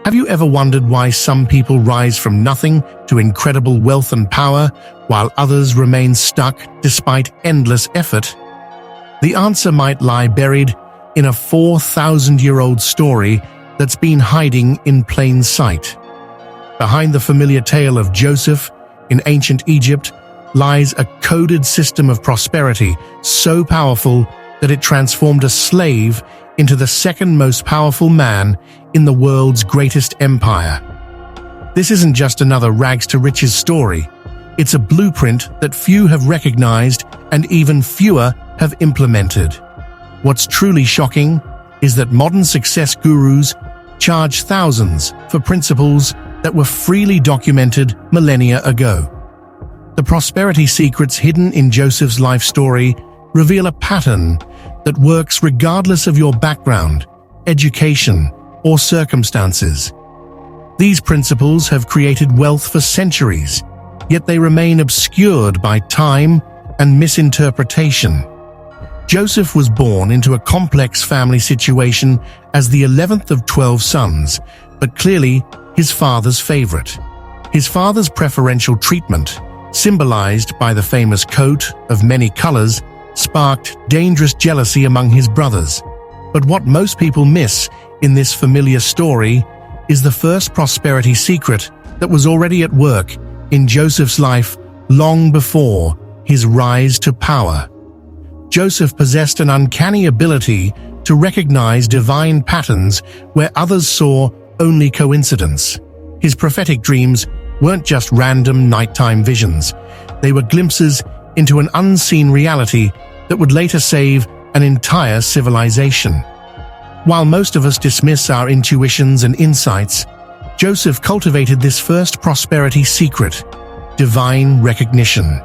Have you ever wondered why some people rise from nothing to incredible wealth and power, while others remain stuck despite endless effort? The answer might lie buried in a 4,000-year-old story that's been hiding in plain sight. Behind the familiar tale of Joseph in ancient Egypt lies a coded system of prosperity so powerful that it transformed a slave into the second most powerful man in the world's greatest empire. This isn't just another rags-to-riches story. It's a blueprint that few have recognized and even fewer have implemented. What's truly shocking is that modern success gurus charge thousands for principles that were freely documented millennia ago. The prosperity secrets hidden in Joseph's life story reveal a pattern that works regardless of your background, education, or circumstances. These principles have created wealth for centuries, yet they remain obscured by time and misinterpretation. Joseph was born into a complex family situation as the 11th of 12 sons, but clearly his father's favorite. His father's preferential treatment, symbolized by the famous coat of many colors, sparked dangerous jealousy among his brothers. But what most people miss in this familiar story is the first prosperity secret that was already at work in Joseph's life long before his rise to power. Joseph possessed an uncanny ability to recognize divine patterns where others saw only coincidence. His prophetic dreams weren't just random nighttime visions. They were glimpses into an unseen reality that would later save an entire civilization. While most of us dismiss our intuitions and insights, Joseph cultivated this first prosperity secret: divine recognition.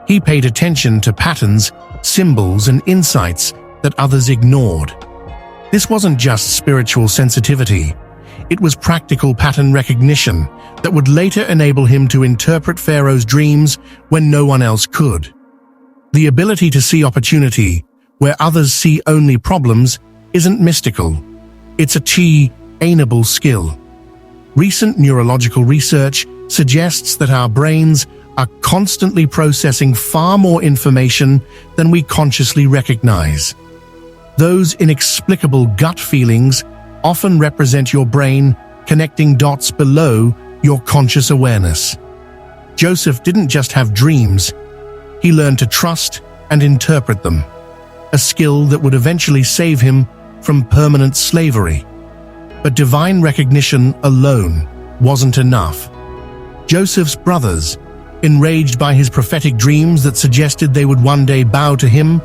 He paid attention to patterns, symbols, and insights that others ignored. This wasn't just spiritual sensitivity. It was practical pattern recognition that would later enable him to interpret Pharaoh's dreams when no one else could. The ability to see opportunity where others see only problems isn't mystical. It's a attainable skill. Recent neurological research suggests that our brains are constantly processing far more information than we consciously recognize. Those inexplicable gut feelings often represent your brain connecting dots below your conscious awareness. Joseph didn't just have dreams, he learned to trust and interpret them, a skill that would eventually save him from permanent slavery. But divine recognition alone wasn't enough. Joseph's brothers, enraged by his prophetic dreams that suggested they would one day bow to him,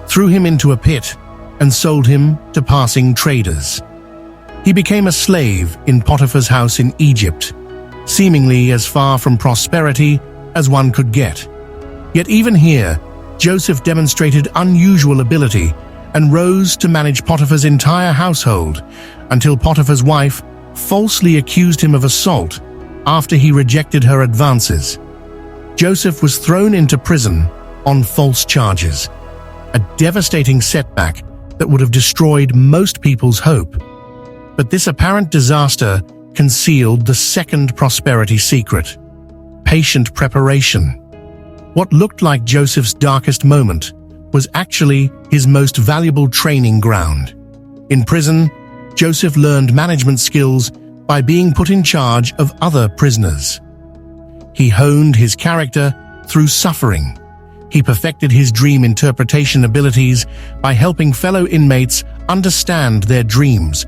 threw him into a pit and sold him to passing traders. He became a slave in Potiphar's house in Egypt, seemingly as far from prosperity as one could get. Yet even here, Joseph demonstrated unusual ability and rose to manage Potiphar's entire household until Potiphar's wife falsely accused him of assault after he rejected her advances. Joseph was thrown into prison on false charges, a devastating setback that would have destroyed most people's hope. But this apparent disaster concealed the second prosperity secret: patient preparation. What looked like Joseph's darkest moment was actually his most valuable training ground. In prison, Joseph learned management skills by being put in charge of other prisoners. He honed his character through suffering. He perfected his dream interpretation abilities by helping fellow inmates understand their dreams.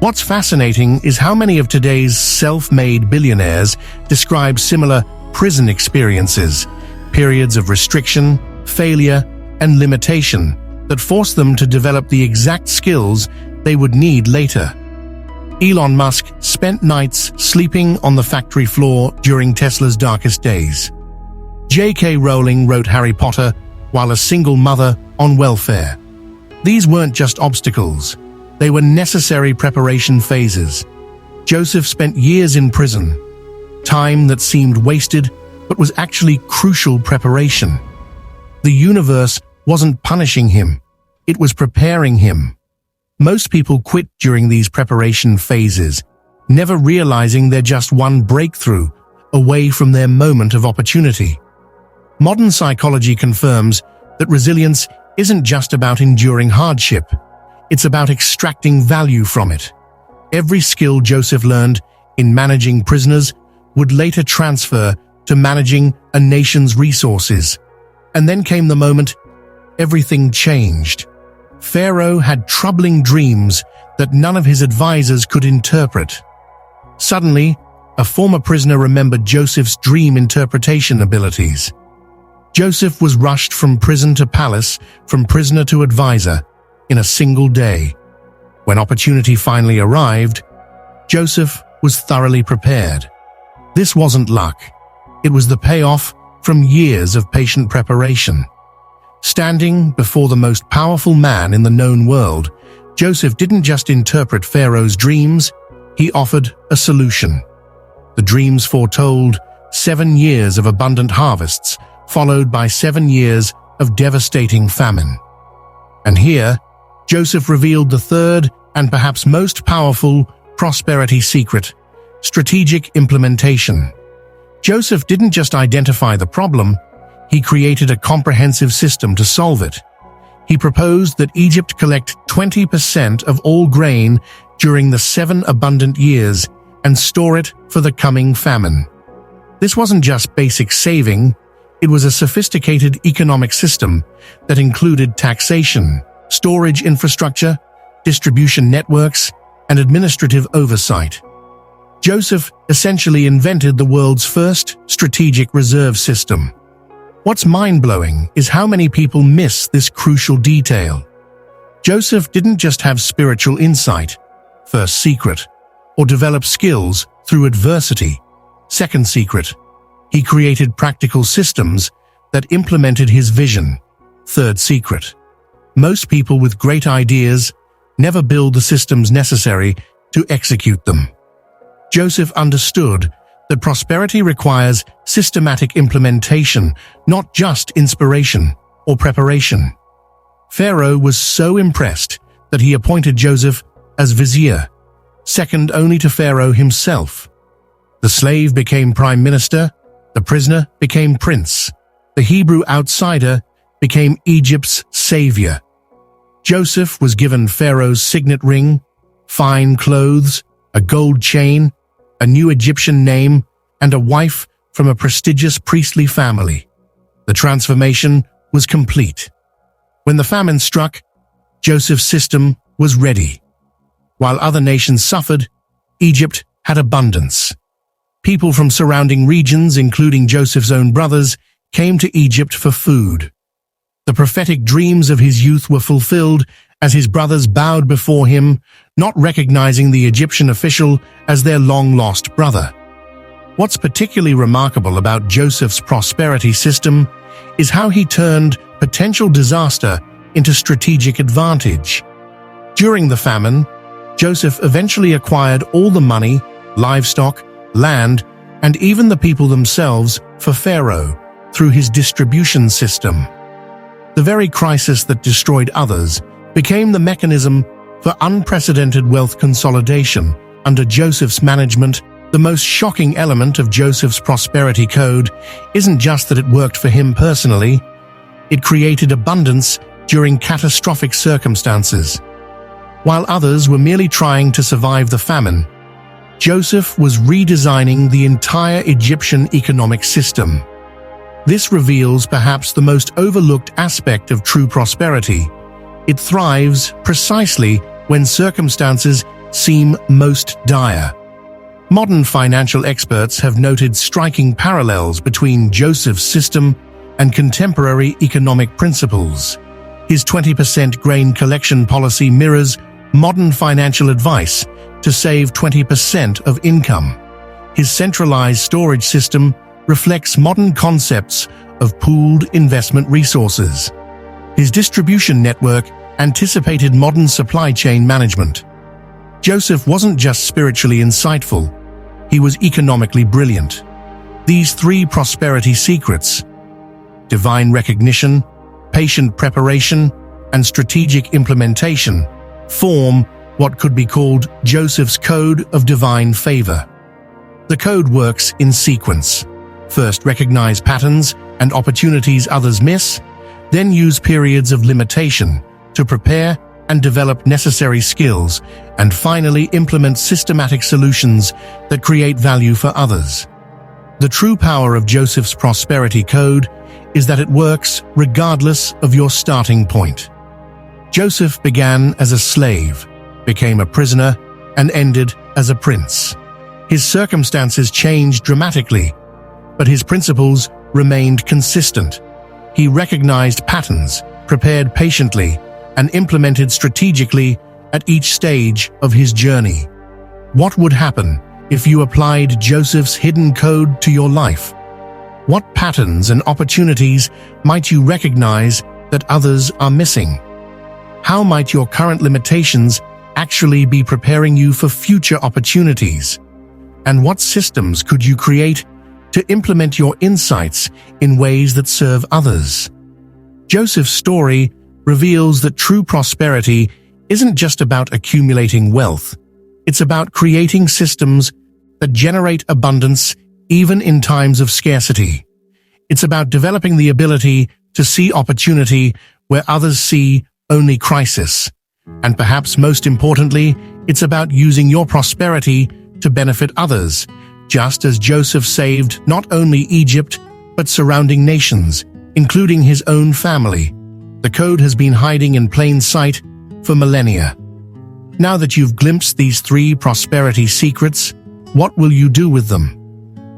What's fascinating is how many of today's self-made billionaires describe similar prison experiences, periods of restriction, failure, and limitation that force them to develop the exact skills they would need later. Elon Musk spent nights sleeping on the factory floor during Tesla's darkest days. J.K. Rowling wrote Harry Potter while a single mother on welfare. These weren't just obstacles, they were necessary preparation phases. Joseph spent years in prison, time that seemed wasted but was actually crucial preparation. The universe wasn't punishing him, it was preparing him. Most people quit during these preparation phases, never realizing they're just one breakthrough away from their moment of opportunity. Modern psychology confirms that resilience isn't just about enduring hardship. It's about extracting value from it. Every skill Joseph learned in managing prisoners would later transfer to managing a nation's resources. And then came the moment everything changed. Pharaoh had troubling dreams that none of his advisors could interpret. Suddenly, a former prisoner remembered Joseph's dream interpretation abilities. Joseph was rushed from prison to palace, from prisoner to advisor, in a single day. When opportunity finally arrived, Joseph was thoroughly prepared. This wasn't luck. It was the payoff from years of patient preparation. Standing before the most powerful man in the known world, Joseph didn't just interpret Pharaoh's dreams, he offered a solution. The dreams foretold 7 years of abundant harvests, followed by 7 years of devastating famine. And here, Joseph revealed the third and perhaps most powerful prosperity secret: strategic implementation. Joseph didn't just identify the problem, he created a comprehensive system to solve it. He proposed that Egypt collect 20% of all grain during the 7 abundant years and store it for the coming famine. This wasn't just basic saving, it was a sophisticated economic system that included taxation, storage infrastructure, distribution networks, and administrative oversight. Joseph essentially invented the world's first strategic reserve system. What's mind-blowing is how many people miss this crucial detail. Joseph didn't just have spiritual insight, first secret, or develop skills through adversity, second secret. He created practical systems that implemented his vision, third secret. Most people with great ideas never build the systems necessary to execute them. Joseph understood that prosperity requires systematic implementation, not just inspiration or preparation. Pharaoh was so impressed that he appointed Joseph as vizier, second only to Pharaoh himself. The slave became prime minister, the prisoner became prince, the Hebrew outsider became Egypt's savior. Joseph was given Pharaoh's signet ring, fine clothes, a gold chain, a new Egyptian name, and a wife from a prestigious priestly family. The transformation was complete. When the famine struck, Joseph's system was ready. While other nations suffered, Egypt had abundance. People from surrounding regions, including Joseph's own brothers, came to Egypt for food. The prophetic dreams of his youth were fulfilled as his brothers bowed before him, not recognizing the Egyptian official as their long-lost brother. What's particularly remarkable about Joseph's prosperity system is how he turned potential disaster into strategic advantage. During the famine, Joseph eventually acquired all the money, livestock, land, and even the people themselves for Pharaoh through his distribution system. The very crisis that destroyed others became the mechanism for unprecedented wealth consolidation under Joseph's management. The most shocking element of Joseph's prosperity code isn't just that it worked for him personally, it created abundance during catastrophic circumstances. While others were merely trying to survive the famine, Joseph was redesigning the entire Egyptian economic system. This reveals perhaps the most overlooked aspect of true prosperity. It thrives precisely when circumstances seem most dire. Modern financial experts have noted striking parallels between Joseph's system and contemporary economic principles. His 20% grain collection policy mirrors modern financial advice to save 20% of income. His centralized storage system reflects modern concepts of pooled investment resources. His distribution network anticipated modern supply chain management. Joseph wasn't just spiritually insightful, he was economically brilliant. These 3 prosperity secrets, divine recognition, patient preparation, and strategic implementation, form what could be called Joseph's Code of Divine Favor. The code works in sequence. First, recognize patterns and opportunities others miss, then use periods of limitation to prepare and develop necessary skills, and finally implement systematic solutions that create value for others. The true power of Joseph's prosperity code is that it works regardless of your starting point. Joseph began as a slave, became a prisoner, and ended as a prince. His circumstances changed dramatically, but his principles remained consistent. He recognized patterns, prepared patiently, and implemented strategically at each stage of his journey. What would happen if you applied Joseph's hidden code to your life? What patterns and opportunities might you recognize that others are missing? How might your current limitations actually be preparing you for future opportunities? And what systems could you create to implement your insights in ways that serve others? Joseph's story reveals that true prosperity isn't just about accumulating wealth. It's about creating systems that generate abundance even in times of scarcity. It's about developing the ability to see opportunity where others see only crisis. And perhaps most importantly, it's about using your prosperity to benefit others, just as Joseph saved not only Egypt, but surrounding nations, including his own family. The code has been hiding in plain sight for millennia. Now that you've glimpsed these 3 prosperity secrets, what will you do with them?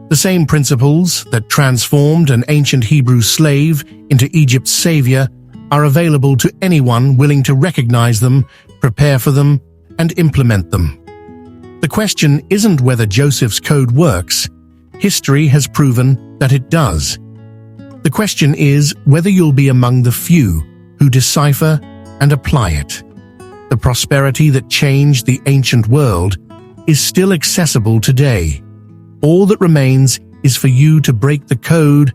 The same principles that transformed an ancient Hebrew slave into Egypt's savior are available to anyone willing to recognize them, prepare for them, and implement them. The question isn't whether Joseph's code works. History has proven that it does. The question is whether you'll be among the few who decipher and apply it. The prosperity that changed the ancient world is still accessible today. All that remains is for you to break the code